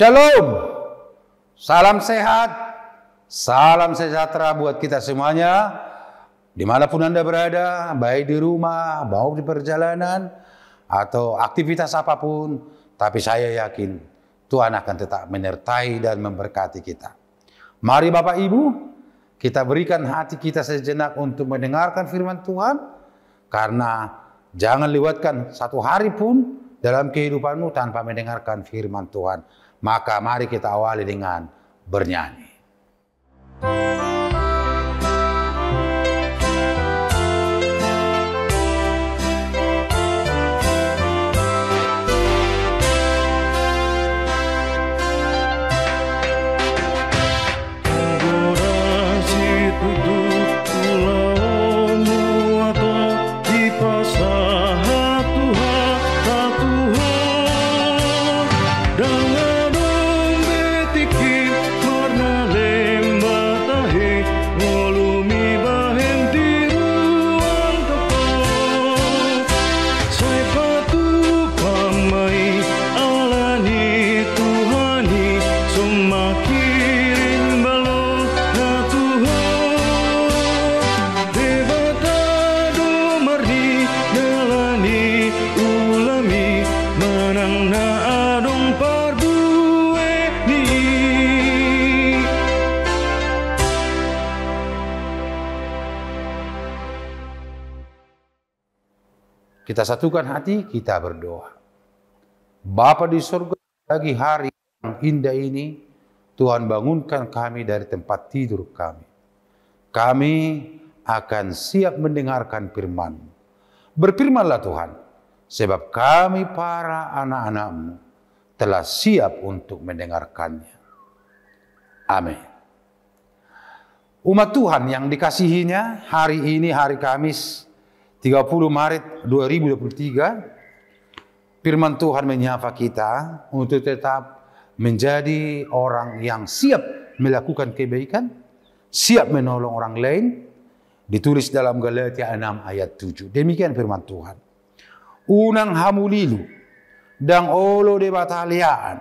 Shalom, salam sehat, salam sejahtera buat kita semuanya. Dimanapun Anda berada, baik di rumah, mau di perjalanan, atau aktivitas apapun, tapi saya yakin Tuhan akan tetap menyertai dan memberkati kita. Mari Bapak Ibu, kita berikan hati kita sejenak untuk mendengarkan firman Tuhan, karena jangan lewatkan satu hari pun dalam kehidupanmu tanpa mendengarkan firman Tuhan. Maka mari kita awali dengan bernyanyi. Kita satukan hati, kita berdoa. Bapa di surga, pagi hari yang indah ini, Tuhan bangunkan kami dari tempat tidur kami. Kami akan siap mendengarkan firman-Mu. Berfirmanlah Tuhan, sebab kami para anak-anak-Mu telah siap untuk mendengarkannya. Amin. Umat Tuhan yang dikasihinya, hari ini hari Kamis, 30 Maret 2023, firman Tuhan menyapa kita untuk tetap menjadi orang yang siap melakukan kebaikan, siap menolong orang lain, ditulis dalam Galatia 6 ayat 7. Demikian firman Tuhan. Unang hamulilu, dang olo de bataliaan,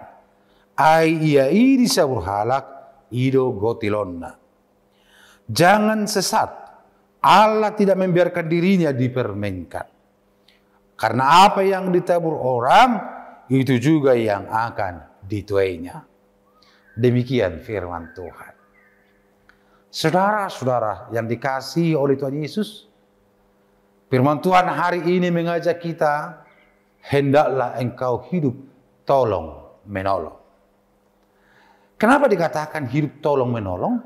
ai ia iri saburhalak, ido gotilonna. Jangan sesat. Allah tidak membiarkan dirinya dipermainkan. Karena apa yang ditabur orang, itu juga yang akan dituainya. Demikian firman Tuhan. Saudara-saudara yang dikasihi oleh Tuhan Yesus, firman Tuhan hari ini mengajak kita, hendaklah engkau hidup tolong menolong. Kenapa dikatakan hidup tolong menolong?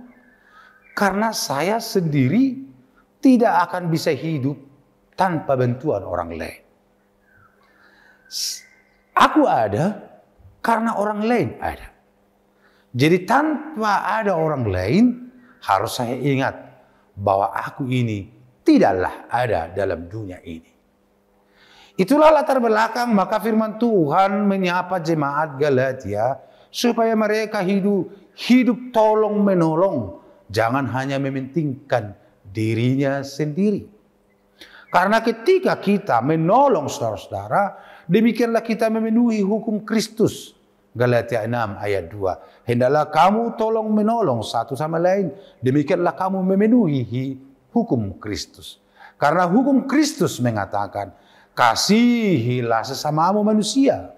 Karena saya sendiri tidak akan bisa hidup tanpa bantuan orang lain. Aku ada karena orang lain ada. Jadi tanpa ada orang lain, harus saya ingat bahwa aku ini tidaklah ada dalam dunia ini. Itulah latar belakang maka firman Tuhan menyapa jemaat Galatia supaya mereka hidup tolong menolong. Jangan hanya mementingkan dirinya sendiri. Karena ketika kita menolong saudara-saudara, demikianlah kita memenuhi hukum Kristus. Galatia 6 ayat 2. Hendaklah kamu tolong menolong satu sama lain. Demikianlah kamu memenuhi hukum Kristus. Karena hukum Kristus mengatakan, kasihilah sesamamu manusia.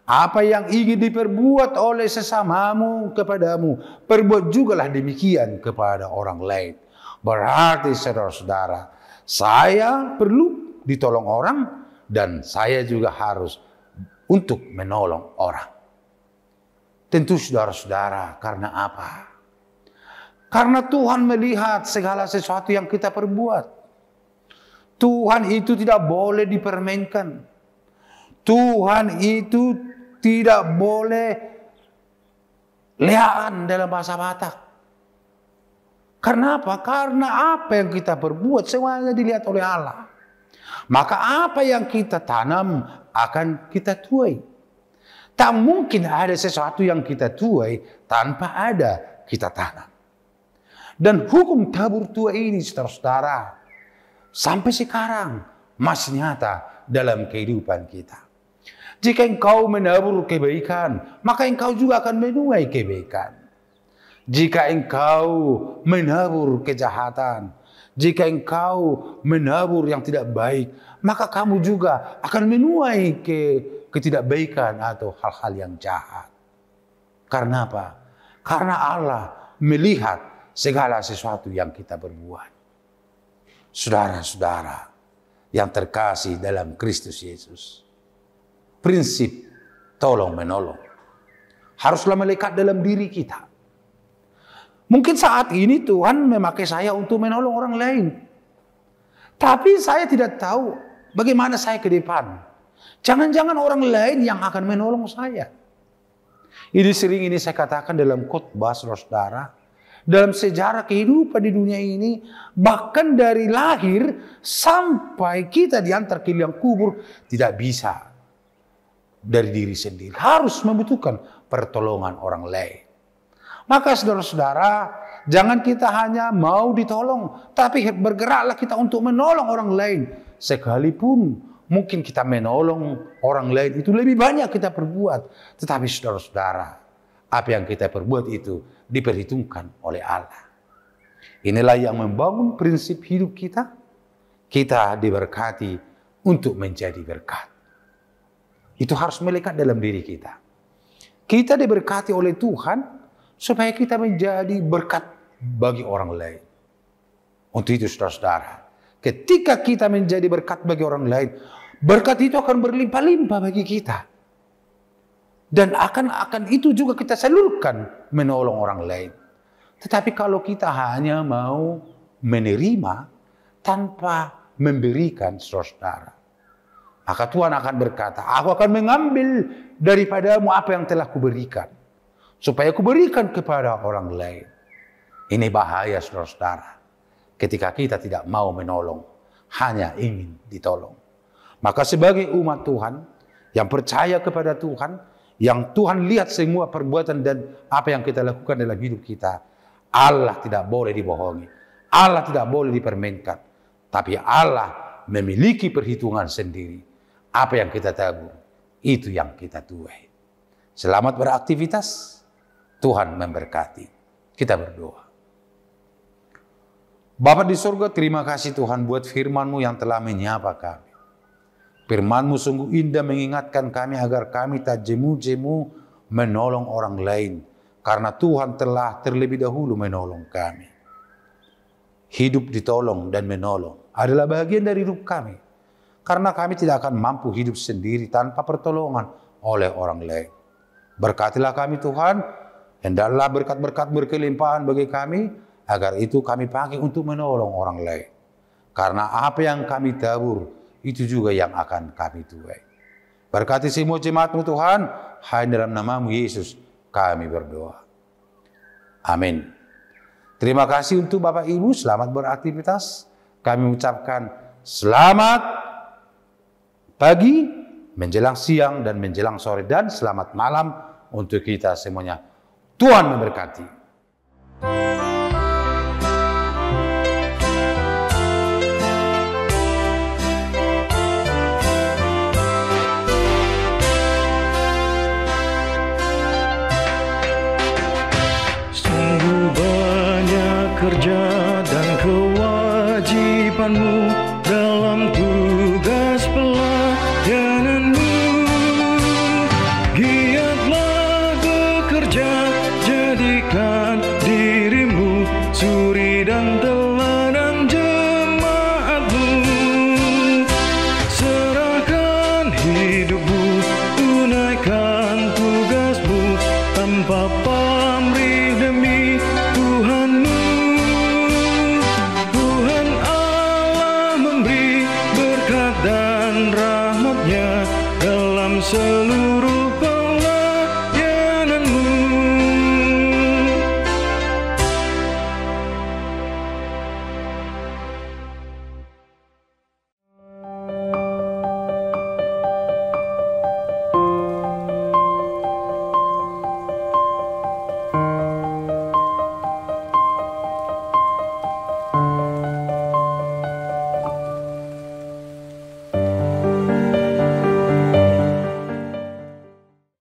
Apa yang ingin diperbuat oleh sesamamu kepadamu, perbuat jugalah demikian kepada orang lain. Berarti saudara-saudara, saya perlu ditolong orang dan saya juga harus untuk menolong orang. Tentu saudara-saudara, karena apa? Karena Tuhan melihat segala sesuatu yang kita perbuat. Tuhan itu tidak boleh dipermainkan. Tuhan itu tidak boleh lehaan dalam bahasa Batak. Karena apa? Karena apa yang kita perbuat semuanya dilihat oleh Allah. Maka apa yang kita tanam akan kita tuai. Tak mungkin ada sesuatu yang kita tuai tanpa ada kita tanam. Dan hukum tabur tuai ini saudara-saudara sampai sekarang masih nyata dalam kehidupan kita. Jika engkau menabur kebaikan, maka engkau juga akan menuai kebaikan. Jika engkau menabur kejahatan, jika engkau menabur yang tidak baik, maka kamu juga akan menuai ketidakbaikan atau hal-hal yang jahat. Karena apa? Karena Allah melihat segala sesuatu yang kita berbuat. Saudara-saudara yang terkasih dalam Kristus Yesus, prinsip tolong-menolong haruslah melekat dalam diri kita. Mungkin saat ini Tuhan memakai saya untuk menolong orang lain. Tapi saya tidak tahu bagaimana saya ke depan. Jangan-jangan orang lain yang akan menolong saya. Ini sering saya katakan dalam khotbah, saudara. Dalam sejarah kehidupan di dunia ini, bahkan dari lahir sampai kita diantar ke liang kubur, tidak bisa dari diri sendiri. Harus membutuhkan pertolongan orang lain. Maka saudara-saudara, jangan kita hanya mau ditolong, tapi bergeraklah kita untuk menolong orang lain. Sekalipun mungkin kita menolong orang lain itu lebih banyak kita perbuat. Tetapi saudara-saudara, apa yang kita perbuat itu diperhitungkan oleh Allah. Inilah yang membangun prinsip hidup kita. Kita diberkati untuk menjadi berkat. Itu harus melekat dalam diri kita. Kita diberkati oleh Tuhan supaya kita menjadi berkat bagi orang lain. Untuk itu saudara-saudara, ketika kita menjadi berkat bagi orang lain, berkat itu akan berlimpah-limpah bagi kita. Dan akan itu juga kita salurkan menolong orang lain. Tetapi kalau kita hanya mau menerima tanpa memberikan, saudara, maka Tuhan akan berkata, aku akan mengambil daripadamu apa yang telah kuberikan, supaya kuberikan kepada orang lain. Ini bahaya, saudara-saudara, ketika kita tidak mau menolong, hanya ingin ditolong. Maka sebagai umat Tuhan yang percaya kepada Tuhan, yang Tuhan lihat semua perbuatan dan apa yang kita lakukan dalam hidup kita, Allah tidak boleh dibohongi, Allah tidak boleh dipermainkan, tapi Allah memiliki perhitungan sendiri. Apa yang kita tabur, itu yang kita tuai. Selamat beraktivitas, Tuhan memberkati. Kita berdoa. Bapa di surga, terima kasih Tuhan buat firman-Mu yang telah menyapa kami. Firman-Mu sungguh indah mengingatkan kami agar kami tak jemu-jemu menolong orang lain. Karena Tuhan telah terlebih dahulu menolong kami. Hidup ditolong dan menolong adalah bagian dari hidup kami. Karena kami tidak akan mampu hidup sendiri tanpa pertolongan oleh orang lain. Berkatilah kami Tuhan, hendaklah berkat-berkat berkelimpahan bagi kami, agar itu kami pakai untuk menolong orang lain. Karena apa yang kami tabur, itu juga yang akan kami tuai. Berkati semua jemaat-Mu Tuhan, hanya dalam nama-Mu Yesus kami berdoa. Amin. Terima kasih untuk Bapak Ibu, selamat beraktivitas. Kami ucapkan selamat pagi, menjelang siang dan menjelang sore, dan selamat malam untuk kita semuanya. Tuhan memberkati. Kerja dan kewajibanmu dalam tugas pelayananmu. Giatlah bekerja, jadikan dirimu